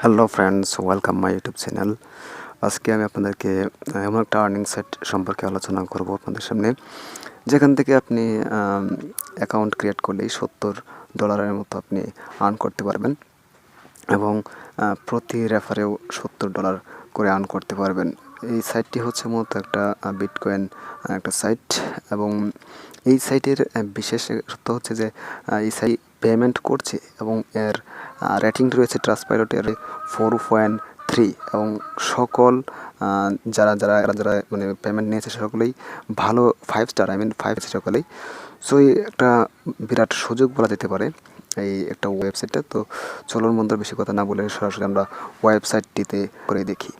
Hello friends, welcome my YouTube channel. আজকে আমি আপনাদেরকে এমন একটা আর্নিং সাইট সম্পর্কে আলোচনা করব আপনাদের সামনে, যেখান থেকে আপনি অ্যাকাউন্ট ক্রিয়েট করলেই $70 মতো আপনি আর্ন করতে পারবেন এবং প্রতি রেফারেও $70 করে আর্ন করতে পারবেন। এই সাইটটি হচ্ছে মূলত একটা বিটকয়েন একটা সাইট এবং এই সাইটের বিশেষত্ব হচ্ছে যে এই সাইট পেমেন্ট করছে এবং এর রেটিং রয়েছে ট্রাস্টপাইলটের 4.3 এবং সকল যারা যারা যারা মানে পেমেন্ট নিয়েছে সকলেই ভালো 5 স্টার, 5 সকলেই। সো এই একটা বিরাট সুযোগ বলা যেতে পারে এই একটা ওয়েবসাইটটা। তো চলুন বন্ধুরা, বেশি কথা না বলে সরাসরি আমরা ওয়েবসাইটটিতে করে দেখি।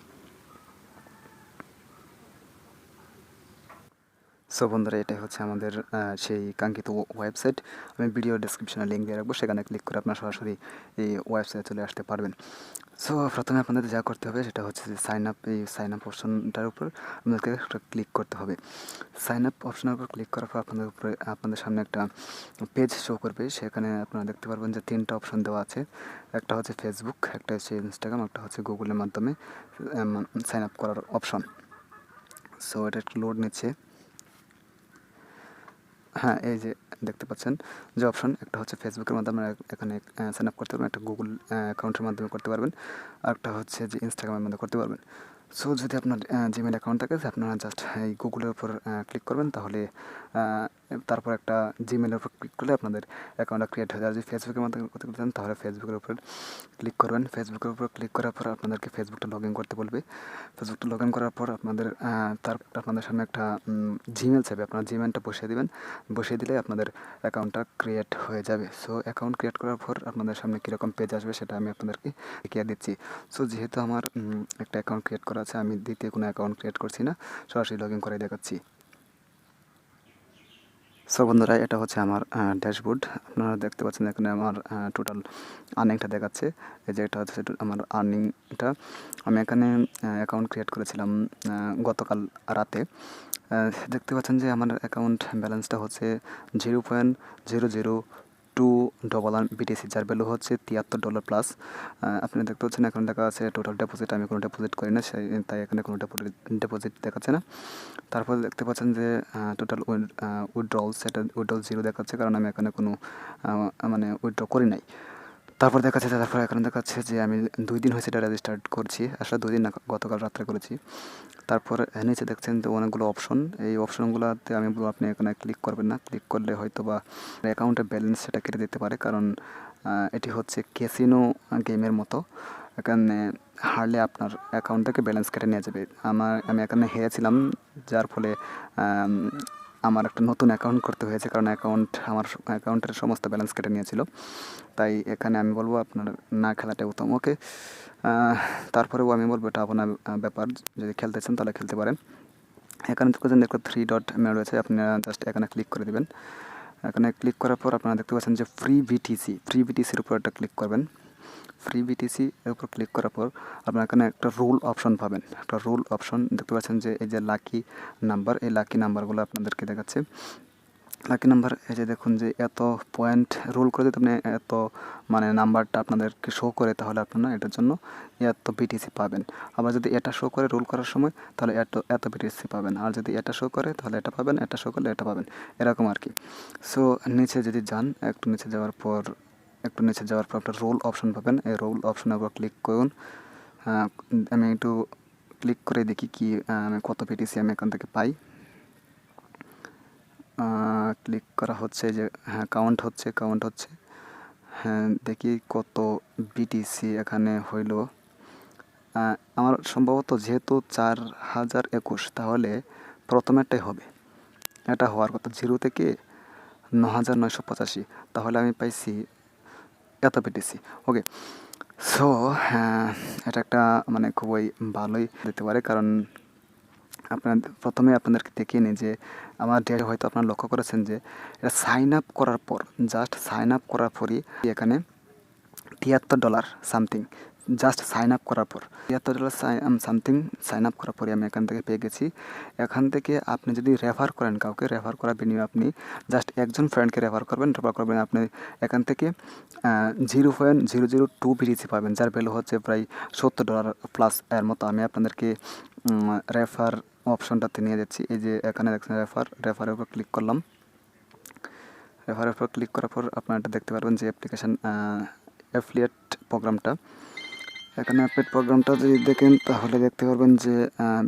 সো বন্ধুরা, এটাই হচ্ছে আমাদের সেই কাঙ্ক্ষিত ওয়েবসাইট। আমি ভিডিও ডেসক্রিপশনে লিঙ্ক দিয়ে রাখবো, সেখানে ক্লিক করে আপনারা সরাসরি এই ওয়েবসাইটে চলে আসতে পারবেন। সো প্রথমে আপনাদের যা করতে হবে সেটা হচ্ছে যে এই সাইন আপ অপশনটার উপর আপনাদেরকে একটা ক্লিক করতে হবে। সাইন আপ অপশনের উপর ক্লিক করার পর আপনাদের সামনে একটা পেজ শো করবে। সেখানে আপনারা দেখতে পারবেন যে 3টা অপশন দেওয়া আছে। একটা হচ্ছে ফেসবুক, একটা হচ্ছে ইনস্টাগ্রাম, একটা হচ্ছে গুগলের মাধ্যমে সাইন আপ করার অপশন। সো এটা একটু লোড নিচ্ছে। হ্যাঁ, এই যে দেখতে পাচ্ছেন যে অপশন, একটা হচ্ছে ফেসবুকের মাধ্যমে এখানে সাইন আপ করতে পারবেন, একটা গুগল অ্যাকাউন্টের মাধ্যমে করতে পারবেন, আর একটা হচ্ছে যে ইনস্টাগ্রামের মাধ্যমে করতে পারবেন। সো যদি আপনার জিমেল অ্যাকাউন্ট থাকে, আপনারা জাস্ট এই গুগলের উপর ক্লিক করবেন, তাহলে তারপর একটা জিমেলের উপর ক্লিক করলে আপনাদের অ্যাকাউন্টটা ক্রিয়েট হয়ে যায়। যদি ফেসবুকের মাধ্যমে করতে চান তাহলে ফেসবুকের উপর ক্লিক করবেন। ফেসবুকের উপর ক্লিক করার পর আপনাদেরকে ফেসবুকটা লগ ইন করতে বলবে। ফেসবুকটা লগ ইন করার পর আপনাদের সামনে একটা জিমেল চাইবে, আপনারা জিমেলটা বসিয়ে দেবেন। বসিয়ে দিলে আপনাদের অ্যাকাউন্টটা ক্রিয়েট হয়ে যাবে। সো অ্যাকাউন্ট ক্রিয়েট করার পর আপনাদের সামনে কীরকম পেজ আসবে সেটা আমি আপনাদেরকে দেখিয়ে দিচ্ছি। সো যেহেতু আমার একটা অ্যাকাউন্ট ক্রিয়েট করা আছে, আমি দ্বিতীয় কোনো অ্যাকাউন্ট ক্রিয়েট করছি না, সরাসরি লগ ইন করে দেখাচ্ছি। সো বন্ধুরা, এটা হচ্ছে আমার ড্যাশবোর্ড। আপনারা দেখতে পাচ্ছেন এখানে আমার টোটাল আর্নিংটা দেখাচ্ছে। এই যে এটা হচ্ছে আমার আর্নিংটা। আমি এখানে অ্যাকাউন্ট ক্রিয়েট করেছিলাম গতকাল রাতে। দেখতে পাচ্ছেন যে আমার অ্যাকাউন্ট ব্যালেন্সটা হচ্ছে 0.002 BTC, যার ভ্যালু হচ্ছে $73 প্লাস। আপনি দেখতে পাচ্ছেন এখন দেখা আছে টোটাল ডিপোজিট। আমি কোনো ডিপোজিট করি না, তাই এখানে কোনো ডিপোজিট দেখাচ্ছে না। তারপর দেখতে পাচ্ছেন যে টোটাল উইথড্রলস, সেটা উইথড্রল 0 দেখাচ্ছে, কারণ আমি এখানে কোনো মানে উইথড্র করি নাই। তারপর এখানে দেখাচ্ছে যে আমি 2 দিন হয়েছে এটা রেজিস্টার করছি, আসলে 2 দিন না, গতকাল রাত্রে করেছি। তারপর নিচে দেখছেন যে অনেকগুলো অপশন। এই অপশনগুলোতে আমি বলবো আপনি এখানে ক্লিক করবেন না। ক্লিক করলে হয়তো বা অ্যাকাউন্টের ব্যালেন্স সেটা কেটে দিতে পারে, কারণ এটি হচ্ছে ক্যাসিনো গেমের মতো। এখানে হারলে আপনার অ্যাকাউন্ট থেকে ব্যালেন্স কেটে নিয়ে যাবে। আমি এখানে হেরেছিলাম, যার ফলে আমার একটা নতুন অ্যাকাউন্ট করতে হয়েছে, কারণ আমার অ্যাকাউন্টের সমস্ত ব্যালেন্স কেটে নিয়েছিল। তাই এখানে আমি বলবো আপনার না খেলাটাই উত্তম। ওকে, তারপরেও আমি বলবো এটা আপনার ব্যাপার, যদি খেলতে চান তাহলে খেলতে পারেন। এখানে দেখো 3 ডট মেনু রয়েছে, আপনারা জাস্ট এখানে ক্লিক করে দেবেন। এখানে ক্লিক করার পর আপনারা দেখতে পাচ্ছেন যে ফ্রি বিটিসির উপর একটা ক্লিক করবেন। ফ্রি বিটিসি এর উপর ক্লিক করার পর আপনারা এখানে একটা রুল অপশন পাবেন। একটা রুল অপশন দেখতে পাচ্ছেন যে এই যে লাকি নাম্বার, এই লাকি নাম্বারগুলো আপনাদেরকে দেখাচ্ছে। লাকি নাম্বার, এই যে দেখুন যে এত পয়েন্ট রোল করে যদি আপনি এত মানে নাম্বারটা আপনাদেরকে শো করে, তাহলে আপনারা এটার জন্য এত বিটিসি পাবেন। আবার যদি এটা শো করে রোল করার সময়, তাহলে এত বিটিসি পাবেন। আর যদি এটা শো করে তাহলে এটা পাবেন, এটা শো করলে এটা পাবেন, এরকম আর কি। সো নিচে যদি যান, একটু নিচে যাওয়ার পর একটা রোল অপশন পাবেন। এই রোল অপশনের উপর ক্লিক করুন। আমি একটু ক্লিক করে দেখি কি আমি কত বিটিসি আমি এখান থেকে পাই। ক্লিক করা হচ্ছে, যে হ্যাঁ কাউন্ট হচ্ছে। হ্যাঁ, দেখি কত বিটিসি এখানে হইল। আমার সম্ভবত যেহেতু 4021, তাহলে প্রথমেরটাই হবে। এটা হওয়ার কথা 0 থেকে 9985, তাহলে আমি পাইছি এত বিটিসি। ওকে, সো এটা একটা মানে খুবই ভালোই দিতে পারে, কারণ প্রথমে আপনাদেরকে দেখিয়ে নিই যে আমার ডেটে হয়তো আপনারা লক্ষ্য করেছেন যে এটা সাইন আপ করার পর, জাস্ট সাইন আপ করার পরই এখানে $73 সামথিং জাস্ট সাইন আপ করার পর $73 সামথিং সাইন আপ করার পরে আমি এখান থেকে পেয়ে গেছি। এখান থেকে আপনি যদি রেফার করেন কাউকে, রেফার করার বিনিময়ে আপনি জাস্ট একজন ফ্রেন্ডকে রেফার করবেন আপনি এখান থেকে 0.002 BTC পাবেন, যার ভ্যালু হচ্ছে প্রায় $70 প্লাস এর মতো। আমি আপনাদেরকে রেফার অপশনটাতে নিয়ে যাচ্ছি। এই যে এখানে দেখছেন রেফারের উপর ক্লিক করলাম। রেফারের উপর ক্লিক করার পর আপনারা এটা দেখতে পারবেন যে অ্যাপ্লিকেশান অ্যাফিলিয়েট প্রোগ্রামটা। এখানে অ্যাফিলিয়েট প্রোগ্রামটা যদি দেখেন তাহলে দেখতে পারবেন যে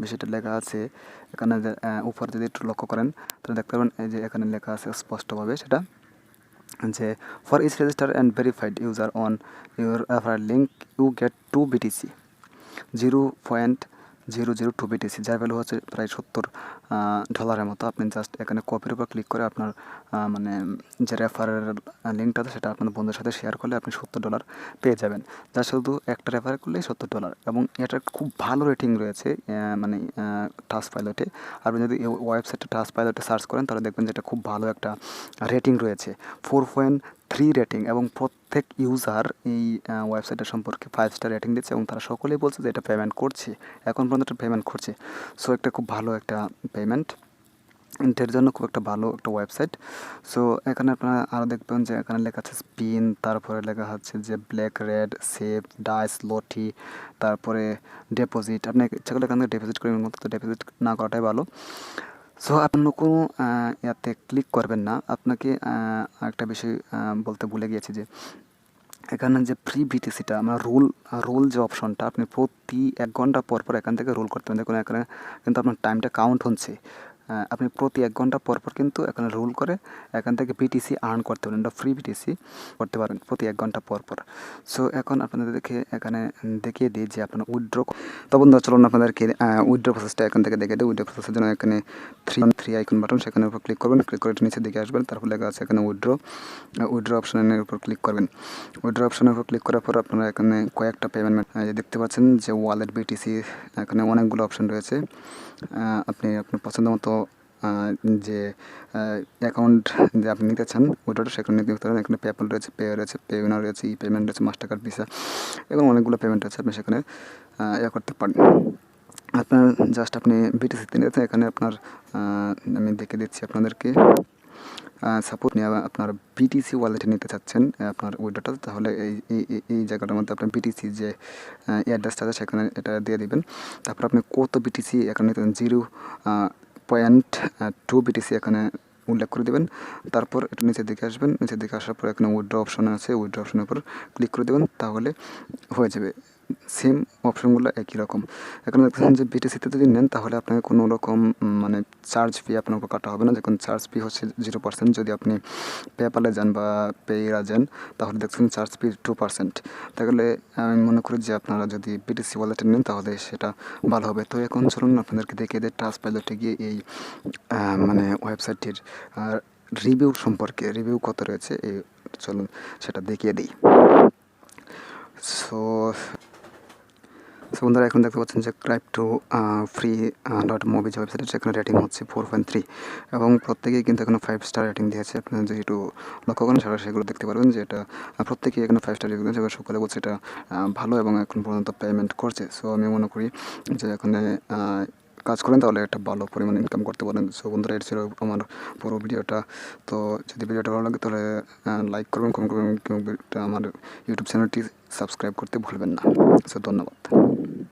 বিষয়টা লেখা আছে এখানে যে উপর যদি একটু লক্ষ্য করেন তাহলে দেখতে পারবেন এই যে এখানে লেখা আছে স্পষ্টভাবে সেটা যে for each register and verified user on your referral link you get 2 BTC, 0.002 BTC, যার ভ্যালু হচ্ছে প্রায় $70 মতো। আপনি জাস্ট এখানে কপির উপর ক্লিক করে আপনার মানে যে রেফারের লিঙ্কটা আছে সেটা আপনার বন্ধুদের সাথে শেয়ার করলে আপনি $70 পেয়ে যাবেন। যা শুধু একটা রেফার করলেই $70। এবং এটার খুব ভালো রেটিং রয়েছে মানে ট্রাস্টপাইলটে। আপনি যদি এই ওয়েবসাইটটা ট্রাস্টপাইলটে সার্চ করেন তাহলে দেখবেন যে এটা খুব ভালো একটা রেটিং রয়েছে, 4.3 রেটিং। এবং প্রত্যেক ইউজার এই ওয়েবসাইটের সম্পর্কে 5 স্টার রেটিং দিচ্ছে এবং তারা সকলেই বলছে যে এটা পেমেন্ট করছে, এখন পর্যন্ত পেমেন্ট করছে। সো একটা খুব ভালো একটা পেমেন্ট, এর জন্য খুব একটা ভালো একটা ওয়েবসাইট। সো এখানে আপনারা আরও দেখবেন যে এখানে লেখা আছে স্পিন, তারপরে লেখা হচ্ছে যে ব্ল্যাক রেড সেভ ডাইস লটি, তারপরে ডিপোজিট। আপনি ইচ্ছা করলে এখান থেকে ডিপোজিট করে মতো, তো ডিপোজিট না করাটাই ভালো। সো আপনি কোনো ইয়াতে ক্লিক করবেন না। আপনাকে একটা বিষয় বলতে ভুলে গিয়েছি যে এখানে যে ফ্রি বিটিসিটা আমরা রোল যে অপশনটা, আপনি প্রতি 1 ঘন্টা পর পর এখান থেকে রোল করতে পারেন। দেখুন এখানে কিন্তু আপনার টাইমটা কাউন্ট হচ্ছে। আপনি প্রতি 1 ঘন্টা পর পর কিন্তু এখানে রোল করে এখান থেকে বিটিসি আর্ন করতে পারেন, এটা ফ্রি বিটিসি করতে পারেন প্রতি 1 ঘন্টা পর পর। সো এখন আপনাদের এখানে দেখিয়ে দিই যে আপনার উইথড্র। তো বন্ধুরা চলুন আপনাদেরকে উইথড্র প্রসেসটা এখান থেকে দেখিয়ে দিই। উইথড্র প্রসেসের জন্য এখানে থ্রি আইকন বাটন, সেখানের উপর ক্লিক করবেন। ক্লিক করে নিচের দিকে আসবেন, তারপর লেখা আছে এখানে উইথড্র অপশনের উপর ক্লিক করবেন। উইথড্র অপশনের উপর ক্লিক করার পর আপনারা এখানে কয়েকটা পেমেন্ট দেখতে পাচ্ছেন যে ওয়ালেট বিটিসি, এখানে অনেকগুলো অপশন রয়েছে। আপনি আপনার পছন্দ মতো যে অ্যাকাউন্ট যে আপনি নিতে চান ওইটা সেখানে নিতে পারেন। এখানে পেপ্যাল রয়েছে, পে উইনার রয়েছে, ই পেমেন্ট রয়েছে, মাস্টার কার্ড, ভিসা, এবং অনেকগুলো পেমেন্ট আছে। আপনি সেখানে করতে পারেন। আপনার জাস্ট আপনি বিটিসিতে নিতে এখানে আপনার আমি দেখে দিচ্ছি আপনাদেরকে। সাপোজ নিয়ে আপনার বিটিসি ওয়ালেটে নিতে চাচ্ছেন আপনার উইড্রোটা, তাহলে এই জায়গাটার মধ্যে আপনার বিটিসি যে অ্যাড্রেসটা আছে সেখানে এটা দিয়ে দিবেন। তারপর আপনি কত বিটিসি এখানে নিতে 0.2 বিটিসি এখানে উল্লেখ করে দেবেন। তারপর এটা নিচের দিকে আসবেন, নিচের দিকে আসার পর এখানে উইথড্র অপশন আছে, উইথড্র অপশনের উপর ক্লিক করে দেবেন, তাহলে হয়ে যাবে। সেম অপশনগুলো একই রকম। এখানে দেখতেছেন যে বিটিসিতে যদি নেন তাহলে আপনাকে কোনো রকম মানে চার্জ ফি আপনার উপর কাটা হবে না। যখন চার্জ ফি হচ্ছে 0%, যদি আপনি পেপ্যালে যান বা পেইরা যান তাহলে দেখছেন চার্জ ফি 2%। তাহলে আমি মনে করি যে আপনারা যদি বিটিসি ওয়ালেটে নেন তাহলে সেটা ভালো হবে। তো এখন চলুন আপনাদেরকে দেখিয়ে দেয় ট্রাস্টপাইলটে গিয়ে এই মানে ওয়েবসাইটটির রিভিউ সম্পর্কে, রিভিউ কত রয়েছে এই চলুন সেটা দেখিয়ে দিই। সো বন্ধুরা এখন দেখতে পাচ্ছেন যে cryptofree.mobi যে ওয়েবসাইট, সেখানে রেটিং হচ্ছে 4.3 এবং প্রত্যেকেই কিন্তু এখানে 5 স্টার রেটিং দিয়েছে। আপনারা যদি একটু লক্ষ্য করেন সেগুলো দেখতে পারবেন যে এটা প্রত্যেকেই এখানে 5 স্টার রেটিং দিয়েছে এবং সকলে বলছে এটা ভালো এবং এখন পর্যন্ত পেমেন্ট করছে। সো আমি মনে করি যে এখানে কাজ করেন তাহলে একটা ভালো পরিমাণ ইনকাম করতে পারেন। সো বন্ধুরা এটা ছিল আমার পুরো ভিডিওটা। তো যদি ভিডিওটা ভালো লাগে তাহলে লাইক করবেন, কমেন্ট করবেন, আমার ইউটিউব চ্যানেলটি সাবস্ক্রাইব করতে ভুলবেন না। সো ধন্যবাদ।